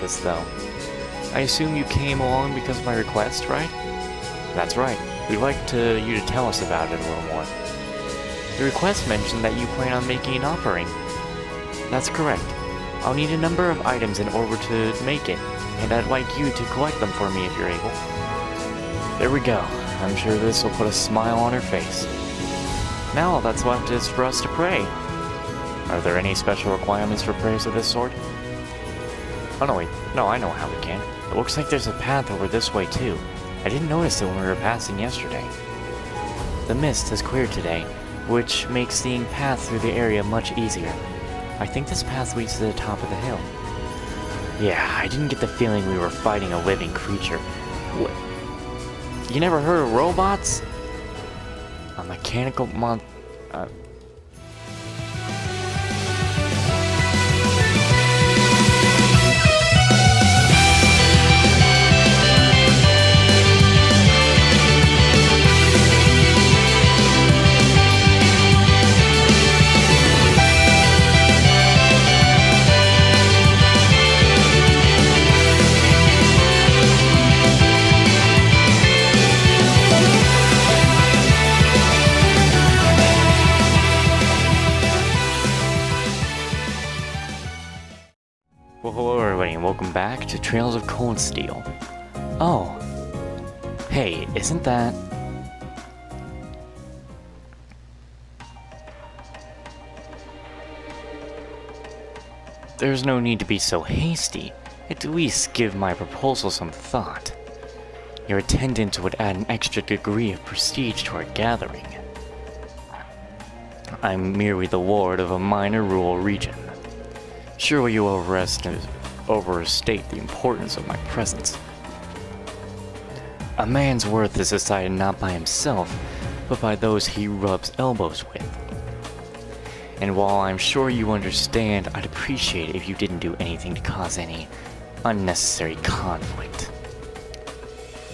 with us, though. I assume you came along because of my request, right? That's right. We'd like you to tell us about it a little more. The request mentioned that you plan on making an offering. That's correct. I'll need a number of items in order to make it, and I'd like you to collect them for me if you're able. There we go. I'm sure this will put a smile on her face. Now all that's left is for us to pray. Are there any special requirements for prayers of this sort? Oh no, wait. No, I know how we can. It looks like there's a path over this way too. I didn't notice it when we were passing yesterday. The mist has cleared today, which makes seeing paths through the area much easier. I think this path leads to the top of the hill. Yeah, I didn't get the feeling we were fighting a living creature. What? You never heard of robots? A mechanical Well, hello everybody, and welcome back to Trails of Cold Steel. Oh. Hey, isn't that... There's no need to be so hasty. At least give my proposal some thought. Your attendance would add an extra degree of prestige to our gathering. I'm merely the lord of a minor rural region. Surely you will overstate the importance of my presence. A man's worth is decided not by himself, but by those he rubs elbows with. And while I'm sure you understand, I'd appreciate it if you didn't do anything to cause any unnecessary conflict.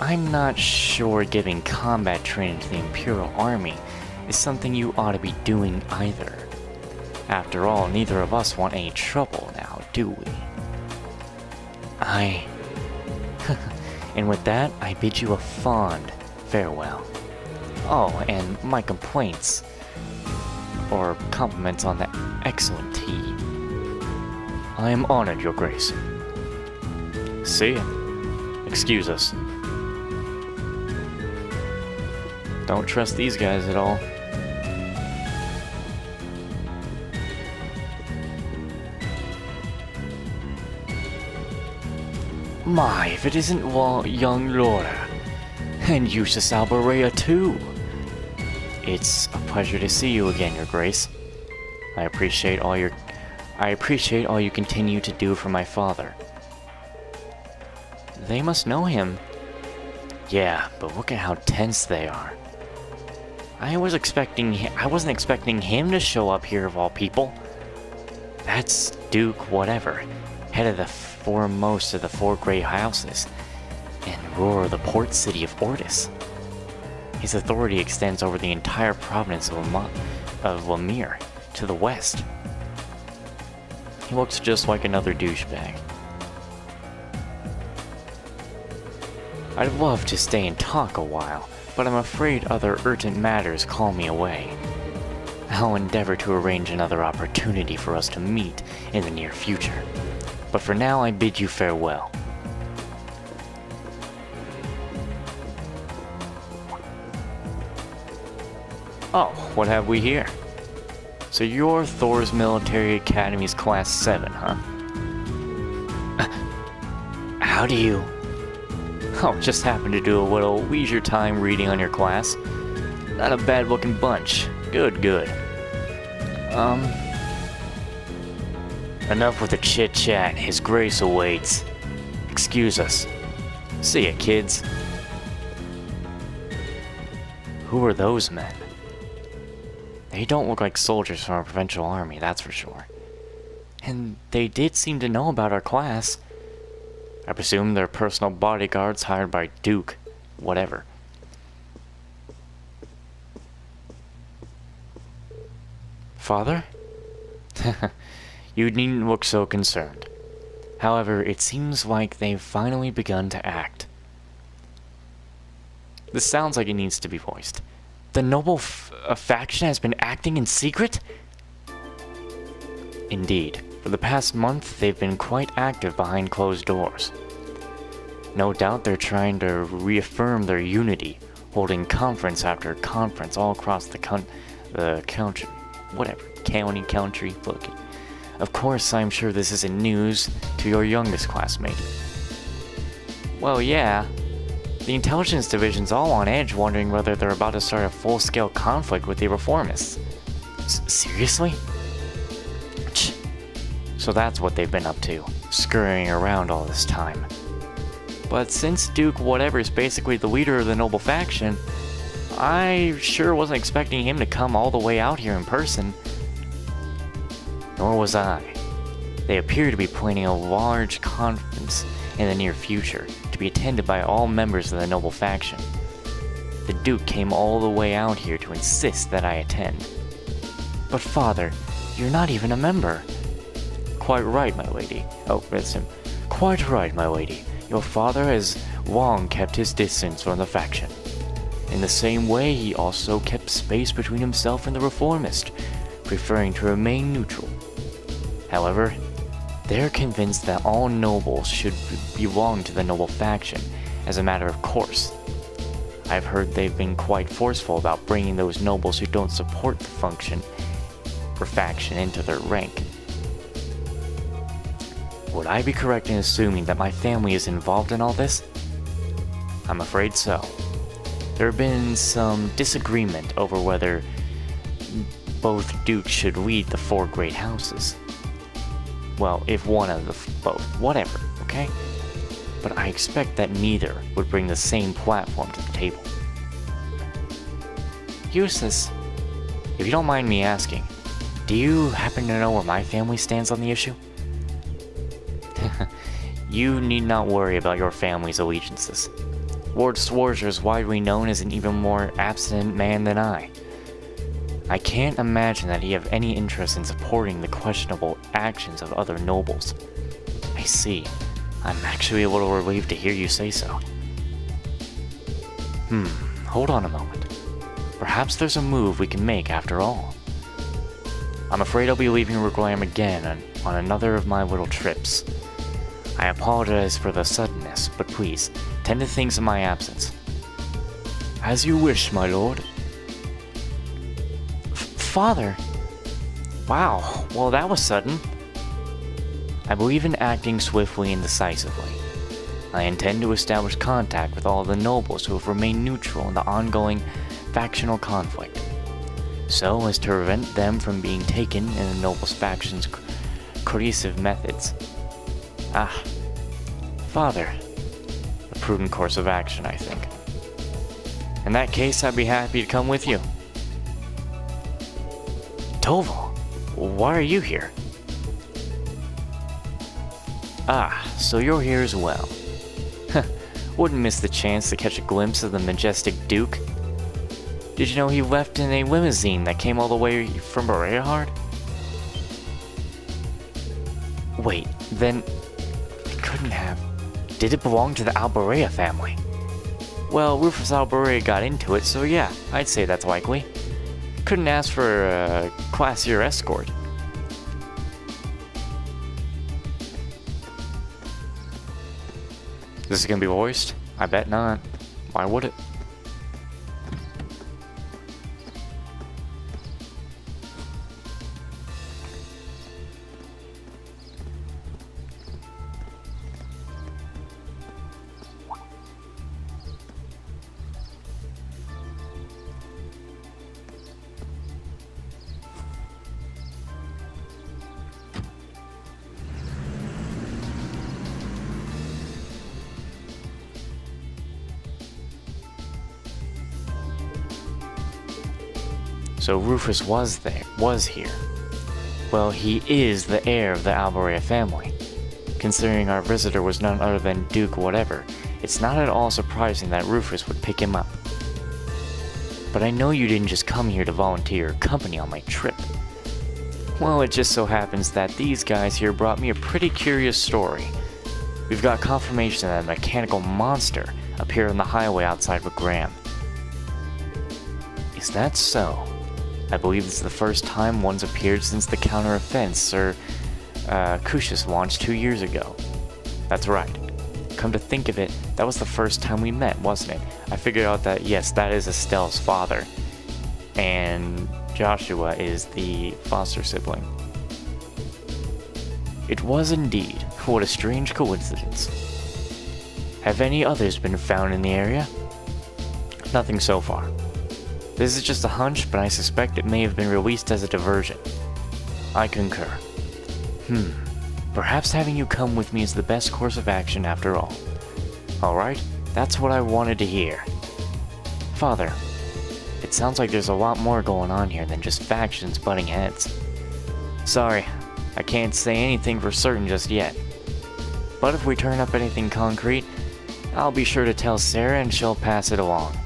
I'm not sure giving combat training to the Imperial Army is something you ought to be doing either. After all, neither of us want any trouble now, do we? And with that, I bid you a fond farewell. Oh, and my complaints, or compliments on that excellent tea. I am honored, Your Grace. See ya. Excuse us. Don't trust these guys at all. My, if it isn't young Laura, and Eustace Alberea too. It's a pleasure to see you again, Your Grace. I appreciate all you continue to do for my father. They must know him. Yeah, but look at how tense they are. I wasn't expecting him to show up here of all people. That's Duke whatever, head of the foremost of the four great houses, and ruler of the port city of Ortis. His authority extends over the entire province of Lemire to the west. He looks just like another douchebag. I'd love to stay and talk a while, but I'm afraid other urgent matters call me away. I'll endeavor to arrange another opportunity for us to meet in the near future. But for now, I bid you farewell. Oh, what have we here? So you're Thor's Military Academy's Class 7, huh? How do you... Oh, just happened to do a little leisure time reading on your class. Not a bad looking bunch. Good, good. Enough with the chit-chat. His Grace awaits. Excuse us. See ya, kids. Who are those men? They don't look like soldiers from our provincial army, that's for sure. And they did seem to know about our class. I presume they're personal bodyguards hired by Duke. Whatever. Father? You needn't look so concerned. However, it seems like they've finally begun to act. This sounds like it needs to be voiced. The noble faction has been acting in secret? Indeed. For the past month, they've been quite active behind closed doors. No doubt they're trying to reaffirm their unity, holding conference after conference all across the country. Whatever. County, country, look. Of course, I'm sure this isn't news to your youngest classmate. Well, yeah. The intelligence division's all on edge, wondering whether they're about to start a full-scale conflict with the reformists. Seriously? So that's what they've been up to, scurrying around all this time. But since Duke Whatever is basically the leader of the noble faction, I sure wasn't expecting him to come all the way out here in person. Nor was I. They appear to be planning a large conference in the near future, to be attended by all members of the noble faction. The Duke came all the way out here to insist that I attend. But father, you're not even a member. Quite right, my lady. Oh, that's him. Quite right, my lady. Your father has long kept his distance from the faction. In the same way, he also kept space between himself and the reformist, preferring to remain neutral. However, they're convinced that all nobles should belong to the noble faction, as a matter of course. I've heard they've been quite forceful about bringing those nobles who don't support the function or faction into their rank. Would I be correct in assuming that my family is involved in all this? I'm afraid so. There have been some disagreement over whether both dukes should lead the four great houses. Well, if one of the both, whatever, okay? But I expect that neither would bring the same platform to the table. Eustace, if you don't mind me asking, do you happen to know where my family stands on the issue? You need not worry about your family's allegiances. Lord Sworzer is widely known as an even more abstinent man than I. I can't imagine that he have any interest in supporting the questionable actions of other nobles. I see. I'm actually a little relieved to hear you say so. Hold on a moment. Perhaps there's a move we can make after all. I'm afraid I'll be leaving Reglam again on another of my little trips. I apologize for the suddenness, but please, tend to things in my absence. As you wish, my lord. Father! Wow, well that was sudden. I believe in acting swiftly and decisively. I intend to establish contact with all the nobles who have remained neutral in the ongoing factional conflict, so as to prevent them from being taken in the nobles faction's coercive methods. Father. A prudent course of action, I think. In that case, I'd be happy to come with you. Toval, why are you here? So you're here as well. Wouldn't miss the chance to catch a glimpse of the majestic Duke. Did you know he left in a limousine that came all the way from Bereahard? Wait, then it couldn't have. Did it belong to the Alberea family? Well, Rufus Alberea got into it, so yeah, I'd say that's likely. Couldn't ask for a classier escort. This is gonna be voiced? I bet not. Why would it? So Rufus was here. Well, he is the heir of the Alberea family. Considering our visitor was none other than Duke Whatever, it's not at all surprising that Rufus would pick him up. But I know you didn't just come here to volunteer your company on my trip. Well, it just so happens that these guys here brought me a pretty curious story. We've got confirmation that a mechanical monster appeared on the highway outside of Graham. Is that so? I believe this is the first time one's appeared since the counter-offense Sir Cushus launched 2 years ago. That's right. Come to think of it, that was the first time we met, wasn't it? I figured out that, yes, that is Estelle's father. And Joshua is the foster sibling. It was indeed. What a strange coincidence. Have any others been found in the area? Nothing so far. This is just a hunch, but I suspect it may have been released as a diversion. I concur. Perhaps having you come with me is the best course of action after all. Alright, that's what I wanted to hear. Father, it sounds like there's a lot more going on here than just factions butting heads. Sorry, I can't say anything for certain just yet. But if we turn up anything concrete, I'll be sure to tell Sarah and she'll pass it along.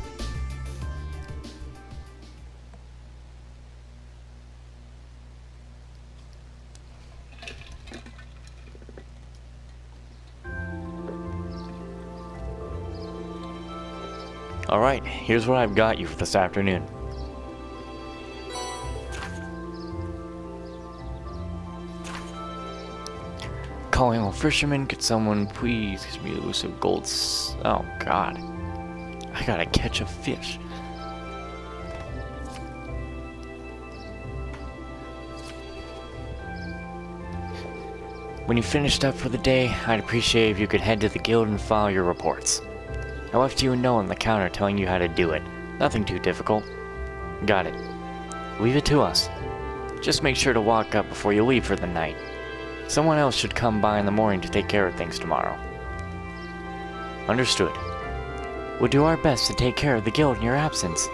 Alright, here's what I've got you for this afternoon. Calling all fishermen, could someone please give me elusive gold oh god. I gotta catch a fish. When you finished up for the day, I'd appreciate if you could head to the guild and file your reports. I left you a note on the counter telling you how to do it. Nothing too difficult. Got it. Leave it to us. Just make sure to walk up before you leave for the night. Someone else should come by in the morning to take care of things tomorrow. Understood. We'll do our best to take care of the guild in your absence.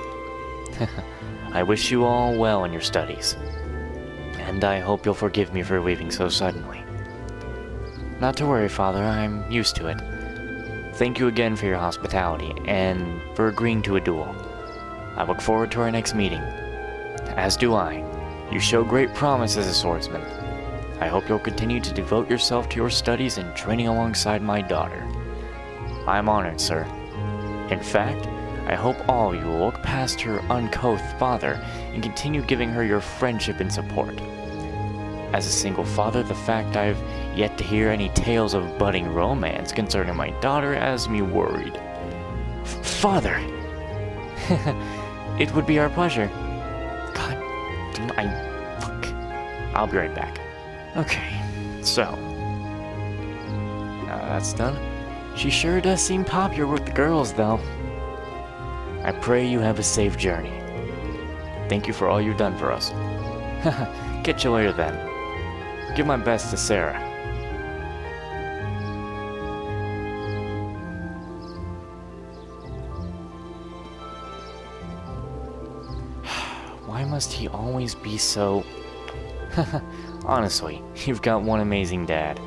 I wish you all well in your studies. And I hope you'll forgive me for leaving so suddenly. Not to worry, Father, I'm used to it. Thank you again for your hospitality, and for agreeing to a duel. I look forward to our next meeting. As do I. You show great promise as a swordsman. I hope you'll continue to devote yourself to your studies and training alongside my daughter. I'm honored, sir. In fact, I hope all of you will look past her uncouth father and continue giving her your friendship and support. As a single father, the fact I've yet to hear any tales of budding romance concerning my daughter has me worried. Father! It would be our pleasure. God, fuck. I'll be right back. Okay, so. Now that's done. She sure does seem popular with the girls, though. I pray you have a safe journey. Thank you for all you've done for us. Catch you later then. Give my best to Sarah. Why must he always be so... Honestly, you've got one amazing dad.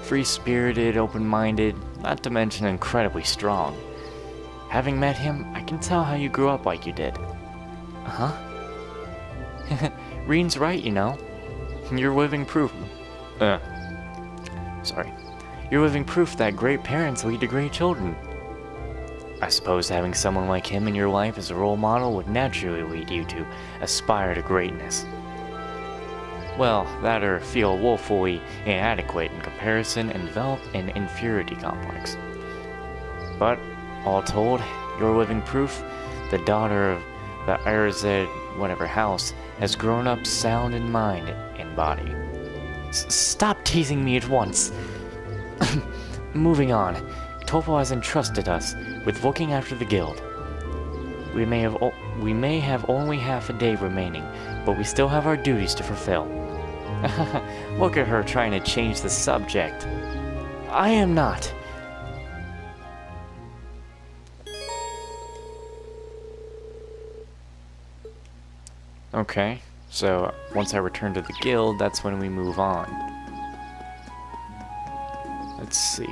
Free-spirited, open-minded, not to mention incredibly strong. Having met him, I can tell how you grew up like you did. Huh? Reen's right, you know. You're living proof. Sorry. You're living proof that great parents lead to great children. I suppose having someone like him in your life as a role model would naturally lead you to aspire to greatness. Well, that or feel woefully inadequate in comparison and develop an inferiority complex. But, all told, you're living proof the daughter of the Irzed whatever house has grown up sound in mind and body. Stop teasing me at once! Moving on, Topol has entrusted us with looking after the guild. We may have only half a day remaining, but we still have our duties to fulfill. Look at her trying to change the subject. I am not. Okay, so once I return to the guild, that's when we move on. Let's see.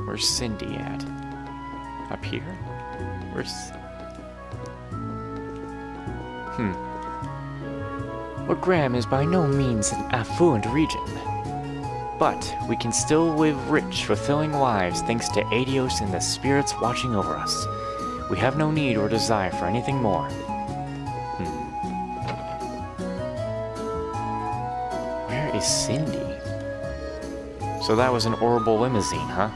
Where's Cindy at? Up here? Where's... Well, Graham is by no means an affluent region. But we can still live rich, fulfilling lives thanks to Adios and the spirits watching over us. We have no need or desire for anything more. Where is Cindy? So that was an Orbital limousine, huh?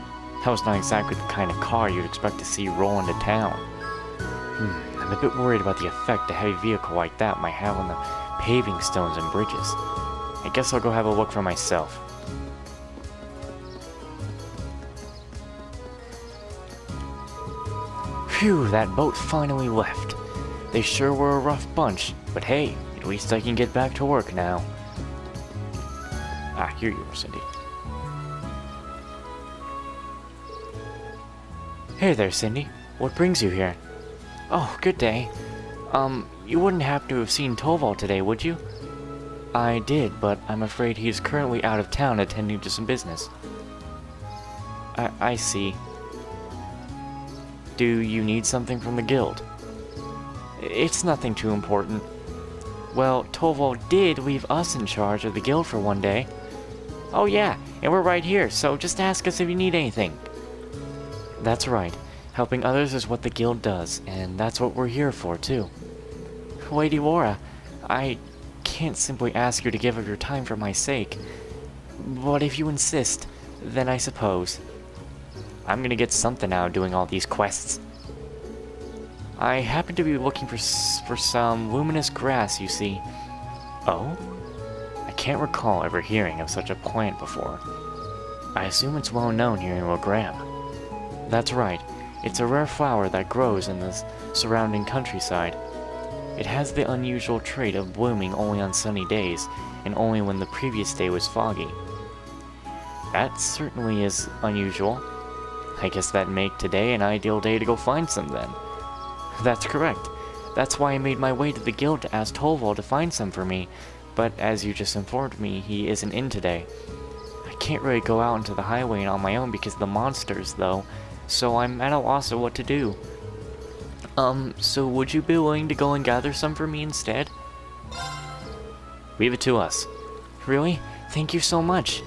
That was not exactly the kind of car you'd expect to see roll into town. I'm a bit worried about the effect a heavy vehicle like that might have on the paving stones and bridges. I guess I'll go have a look for myself. Phew, that boat finally left. They sure were a rough bunch, but hey, at least I can get back to work now. Ah, here you are, Cindy. Hey there, Cindy. What brings you here? Oh, good day. You wouldn't happen to have seen Torvald today, would you? I did, but I'm afraid he is currently out of town attending to some business. I see. Do you need something from the guild? It's nothing too important. Well, Torvald did leave us in charge of the guild for one day. Oh yeah, and we're right here, so just ask us if you need anything. That's right. Helping others is what the guild does, and that's what we're here for, too. Lady Laura, I can't simply ask you to give up your time for my sake. But if you insist, then I suppose. I'm gonna get something out of doing all these quests. I happen to be looking for some luminous grass, you see. Oh? I can't recall ever hearing of such a plant before. I assume it's well known here in Wagram. That's right. It's a rare flower that grows in the surrounding countryside. It has the unusual trait of blooming only on sunny days, and only when the previous day was foggy. That certainly is unusual. I guess that'd make today an ideal day to go find some then. That's correct. That's why I made my way to the guild to ask Torvald to find some for me, but as you just informed me, he isn't in today. I can't really go out into the highway on my own because of the monsters, though, so I'm at a loss of what to do. So would you be willing to go and gather some for me instead? Leave it to us. Really? Thank you so much.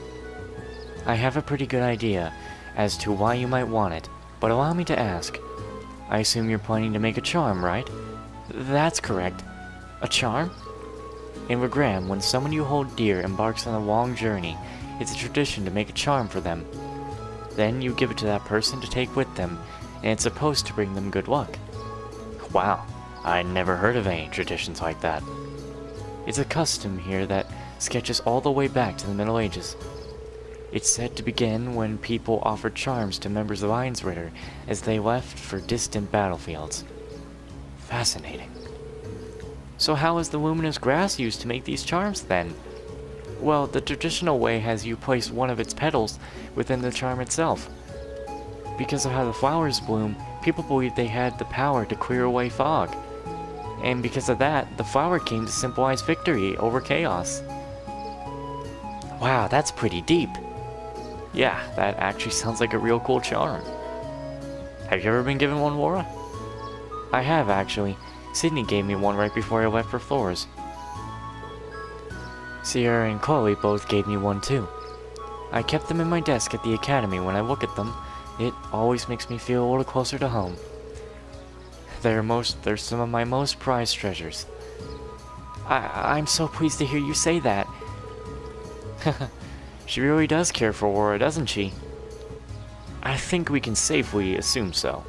I have a pretty good idea as to why you might want it, but allow me to ask. I assume you're planning to make a charm, right? That's correct. A charm? In Wagram, when someone you hold dear embarks on a long journey, it's a tradition to make a charm for them. Then you give it to that person to take with them, and it's supposed to bring them good luck. Wow, I'd never heard of any traditions like that. It's a custom here that sketches all the way back to the Middle Ages. It's said to begin when people offered charms to members of Einsritter as they left for distant battlefields. Fascinating. So how is the luminous grass used to make these charms then? Well, the traditional way has you place one of its petals within the charm itself. Because of how the flowers bloom, people believed they had the power to clear away fog. And because of that, the flower came to symbolize victory over chaos. Wow, that's pretty deep. Yeah, that actually sounds like a real cool charm. Have you ever been given one, Laura? I have, actually. Sydney gave me one right before I left for Floors. Sierra and Chloe both gave me one too. I kept them in my desk at the academy. When I look at them, it always makes me feel a little closer to home. They're some of my most prized treasures. I'm so pleased to hear you say that. She really does care for Aurora, doesn't she? I think we can safely assume so.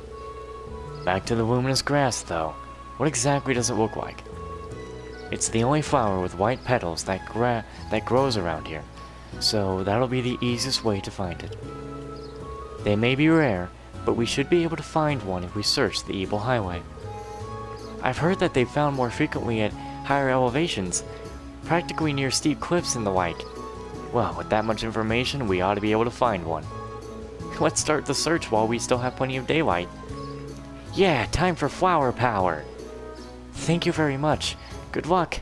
Back to the luminous grass, though. What exactly does it look like? It's the only flower with white petals that grows around here, so that'll be the easiest way to find it. They may be rare, but we should be able to find one if we search the Evil Highway. I've heard that they're found more frequently at higher elevations, practically near steep cliffs and the like. Well, with that much information, we ought to be able to find one. Let's start the search while we still have plenty of daylight. Yeah, time for flower power! Thank you very much. Good luck.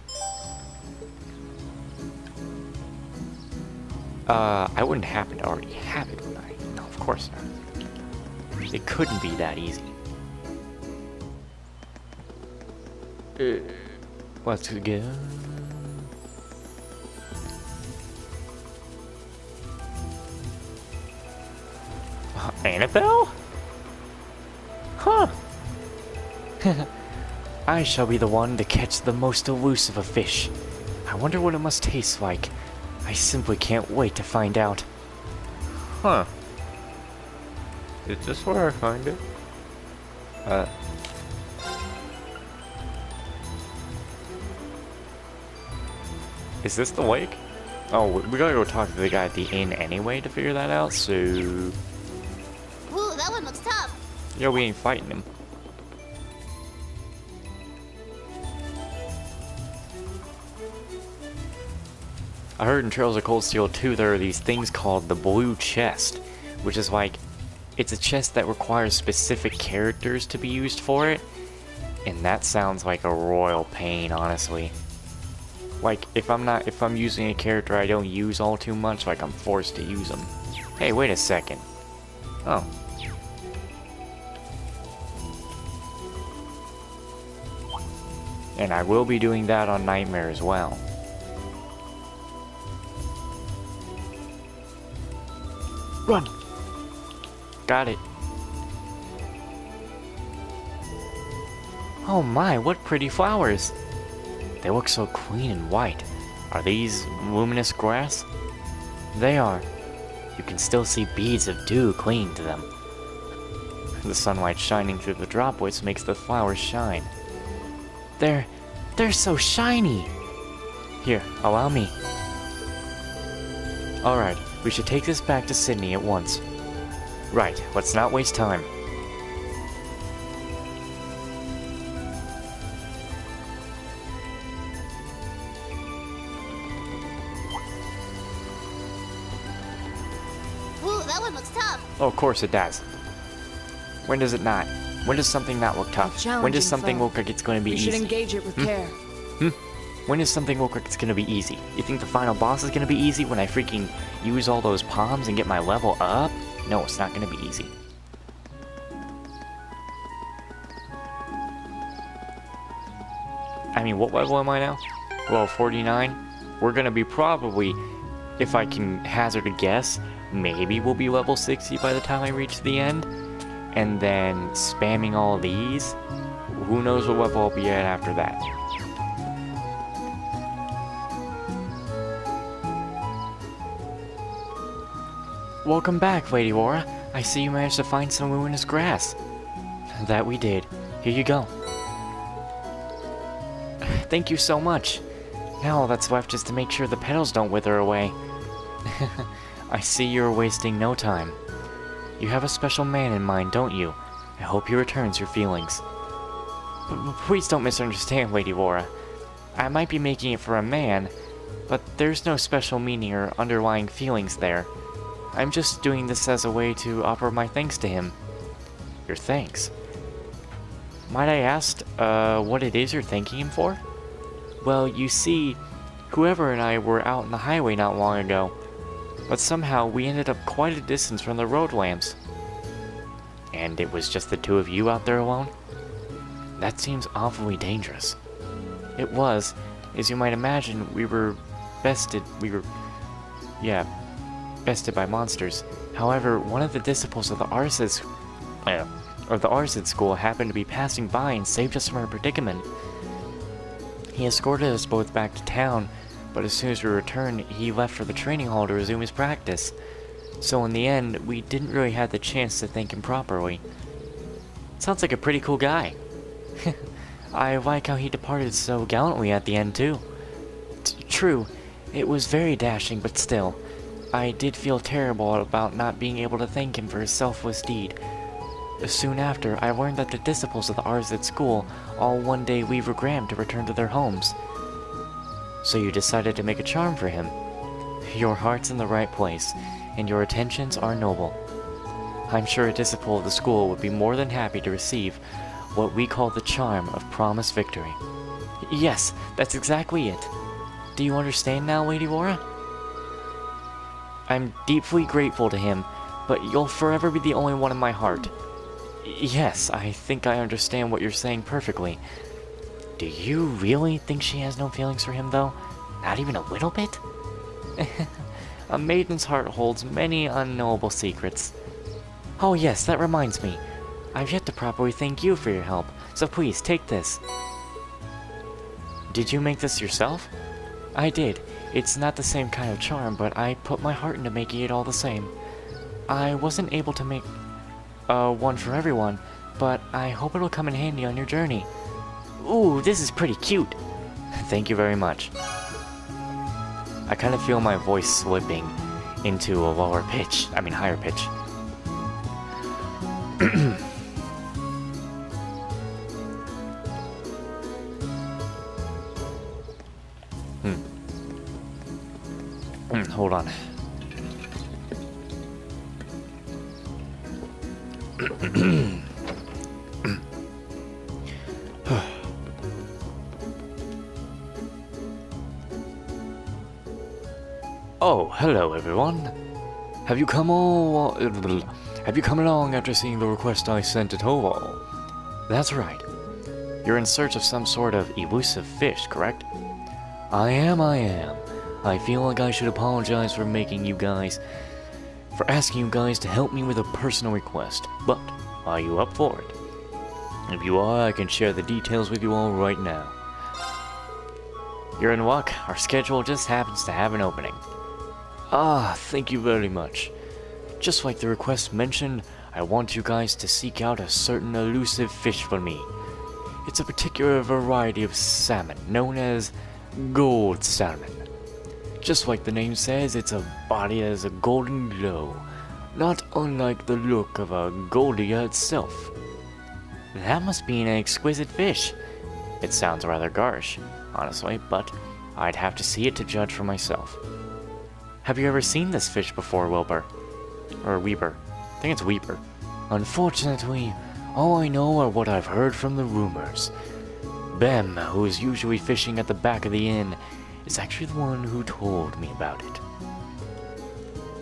I wouldn't happen to already have it, would I? No, of course not. It couldn't be that easy. Let's go. Annabelle? Huh. I shall be the one to catch the most elusive of fish. I wonder what it must taste like. I simply can't wait to find out. Huh. Is this where I find it? Is this the lake? Oh, we gotta go talk to the guy at the inn anyway to figure that out, so... Ooh, that one looks tough. Yeah, we ain't fighting him. I heard in Trails of Cold Steel 2 there are these things called the Blue Chest, which is like, it's a chest that requires specific characters to be used for it, and that sounds like a royal pain, honestly. Like, if I'm using a character I don't use all too much, like I'm forced to use them. Hey, wait a second. Oh. And I will be doing that on Nightmare as well. Run! Got it. Oh my, what pretty flowers! They look so clean and white. Are these luminous grass? They are. You can still see beads of dew clinging to them. The sunlight shining through the droplets makes the flowers shine. They're so shiny! Here, allow me. Alright, we should take this back to Sydney at once. Right, let's not waste time. Ooh, that one looks tough. Oh, of course it does. When does it not? When does something not look tough? When does something look like it's going to be easy? You should engage it with care. When does something look like it's going to be easy? You think the final boss is going to be easy when I freaking use all those palms and get my level up? No, it's not going to be easy. I mean, what level am I now? Well, 49. We're going to be probably, if I can hazard a guess, maybe we'll be level 60 by the time I reach the end. And then spamming all these, who knows what level I'll be at after that. Welcome back, Lady Laura. I see you managed to find some luminous grass. That we did. Here you go. Thank you so much. Now all that's left is to make sure the petals don't wither away. I see you're wasting no time. You have a special man in mind, don't you? I hope he returns your feelings. Please don't misunderstand, Lady Laura. I might be making it for a man, but there's no special meaning or underlying feelings there. I'm just doing this as a way to offer my thanks to him. Your thanks? Might I ask, what it is you're thanking him for? Well, you see, whoever and I were out on the highway not long ago, but somehow we ended up quite a distance from the road lamps. And it was just the two of you out there alone? That seems awfully dangerous. It was. As you might imagine, we were bested by monsters. However, one of the disciples of the Arsid school happened to be passing by and saved us from our predicament. He escorted us both back to town, but as soon as we returned, he left for the training hall to resume his practice. So in the end, we didn't really have the chance to thank him properly. Sounds like a pretty cool guy. I like how he departed so gallantly at the end, too. True, it was very dashing, but still, I did feel terrible about not being able to thank him for his selfless deed. Soon after, I learned that the disciples of the Arsid school all one day leave Regram to return to their homes. So you decided to make a charm for him. Your heart's in the right place, and your intentions are noble. I'm sure a disciple of the school would be more than happy to receive what we call the charm of promised victory. Yes, that's exactly it. Do you understand now, Lady Laura? I'm deeply grateful to him, but you'll forever be the only one in my heart. Yes, I think I understand what you're saying perfectly. Do you really think she has no feelings for him, though? Not even a little bit? A maiden's heart holds many unknowable secrets. Oh yes, that reminds me. I've yet to properly thank you for your help, so please take this. Did you make this yourself? I did. It's not the same kind of charm, but I put my heart into making it all the same. I wasn't able to make one for everyone, but I hope it'll come in handy on your journey. Ooh, this is pretty cute. Thank you very much. I kind of feel my voice slipping into a higher pitch. Hold on. Oh, hello everyone. Have you come along after seeing the request I sent to Toval? That's right. You're in search of some sort of elusive fish, correct? I am. I feel like I should apologize for asking you guys to help me with a personal request, but are you up for it? If you are, I can share the details with you all right now. You're in luck. Our schedule just happens to have an opening. Ah, thank you very much. Just like the request mentioned, I want you guys to seek out a certain elusive fish for me. It's a particular variety of salmon, known as gold salmon. Just like the name says, its body has a golden glow, not unlike the look of a Goldia itself. That must be an exquisite fish. It sounds rather garish, honestly, but I'd have to see it to judge for myself. Have you ever seen this fish before, Wilbur? Or Weeper? I think it's Weeper. Unfortunately, all I know are what I've heard from the rumors. Bem, who is usually fishing at the back of the inn, is actually the one who told me about it.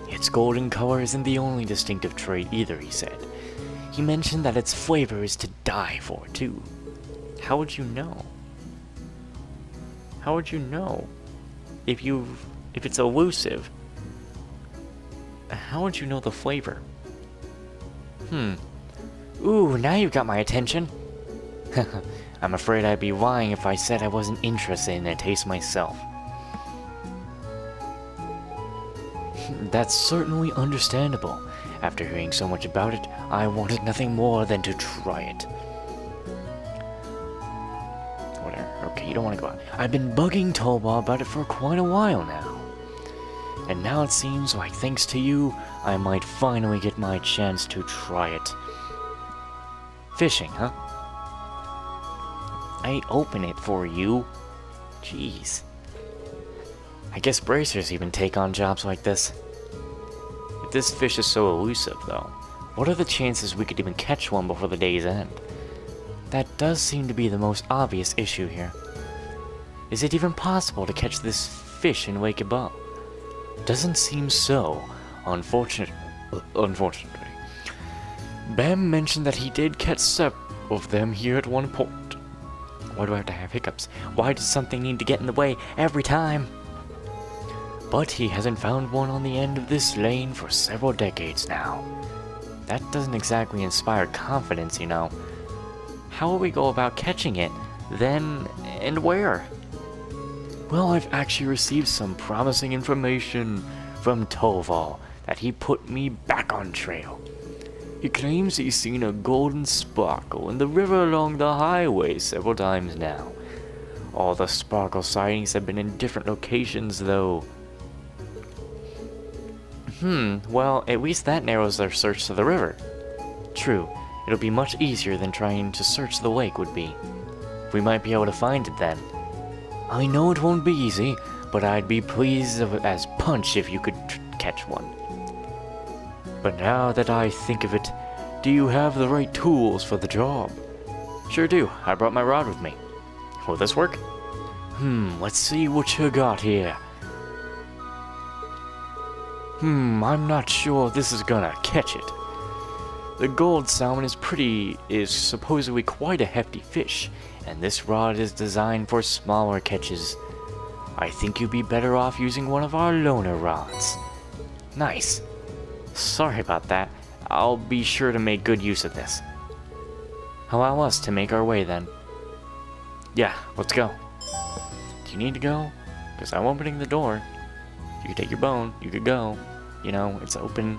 Its golden color isn't the only distinctive trait either, he said. He mentioned that its flavor is to die for, too. How would you know? How would you know? If it's elusive, how would you know the flavor? Ooh, now you've got my attention. I'm afraid I'd be lying if I said I wasn't interested in a taste myself. That's certainly understandable. After hearing so much about it, I wanted nothing more than to try it. Whatever. Okay, you don't want to go out. I've been bugging Toba about it for quite a while now. And now it seems like thanks to you, I might finally get my chance to try it. Fishing, huh? I open it for you. Jeez. I guess bracers even take on jobs like this. If this fish is so elusive, though, what are the chances we could even catch one before the day's end? That does seem to be the most obvious issue here. Is it even possible to catch this fish and wake it up? Doesn't seem so, unfortunately. Bam mentioned that he did catch several of them here at one point. Why do I have to have hiccups? Why does something need to get in the way every time? But he hasn't found one on the end of this lane for several decades now. That doesn't exactly inspire confidence, you know. How will we go about catching it, then, and where? Well, I've actually received some promising information from Toval that he put me back on trail. He claims he's seen a golden sparkle in the river along the highway several times now. All the sparkle sightings have been in different locations, though. Well, at least that narrows their search to the river. True, it'll be much easier than trying to search the lake would be. We might be able to find it then. I know it won't be easy, but I'd be pleased as punch if you could catch one. But now that I think of it, do you have the right tools for the job? Sure do. I brought my rod with me. Will this work? Let's see what you got here. I'm not sure this is gonna catch it. The gold salmon is supposedly quite a hefty fish, and this rod is designed for smaller catches. I think you'd be better off using one of our loner rods. Nice. Sorry about that. I'll be sure to make good use of this. Allow us to make our way then. Yeah, let's go. Do you need to go? Because I'm opening the door. You can take your bone, you could go. You know, it's open.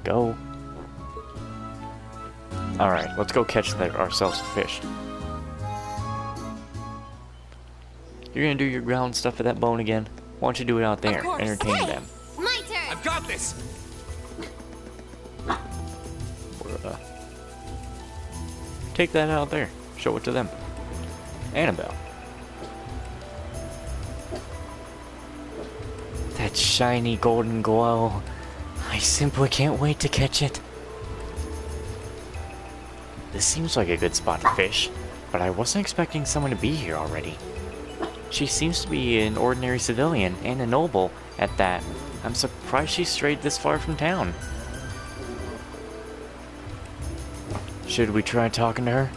Go. Alright, let's go catch ourselves a fish. You're gonna do your ground stuff with that bone again? Why don't you do it out there? Entertain Hey, them. my turn. I've got this. Take that out there. Show it to them. Annabelle. That shiny golden glow. I simply can't wait to catch it. This seems like a good spot to fish, but I wasn't expecting someone to be here already. She seems to be an ordinary civilian, and a noble at that. I'm surprised she strayed this far from town. Should we try talking to her?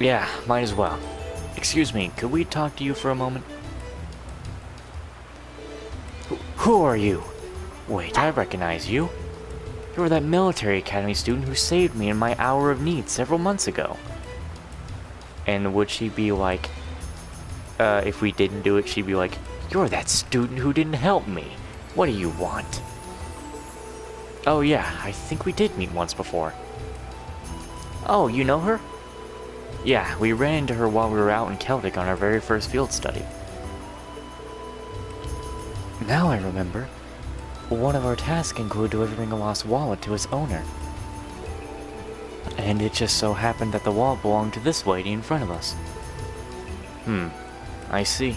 Yeah, might as well. Excuse me, could we talk to you for a moment? Who are you? Wait, I recognize you. You were that military academy student who saved me in my hour of need several months ago. And would she be like, if we didn't do it, she'd be like, you're that student who didn't help me. What do you want? Oh yeah, I think we did meet once before. Oh, you know her? Yeah, we ran into her while we were out in Celtic on our very first field study. Now I remember. One of our tasks included delivering a lost wallet to its owner. And it just so happened that the wallet belonged to this lady in front of us. I see.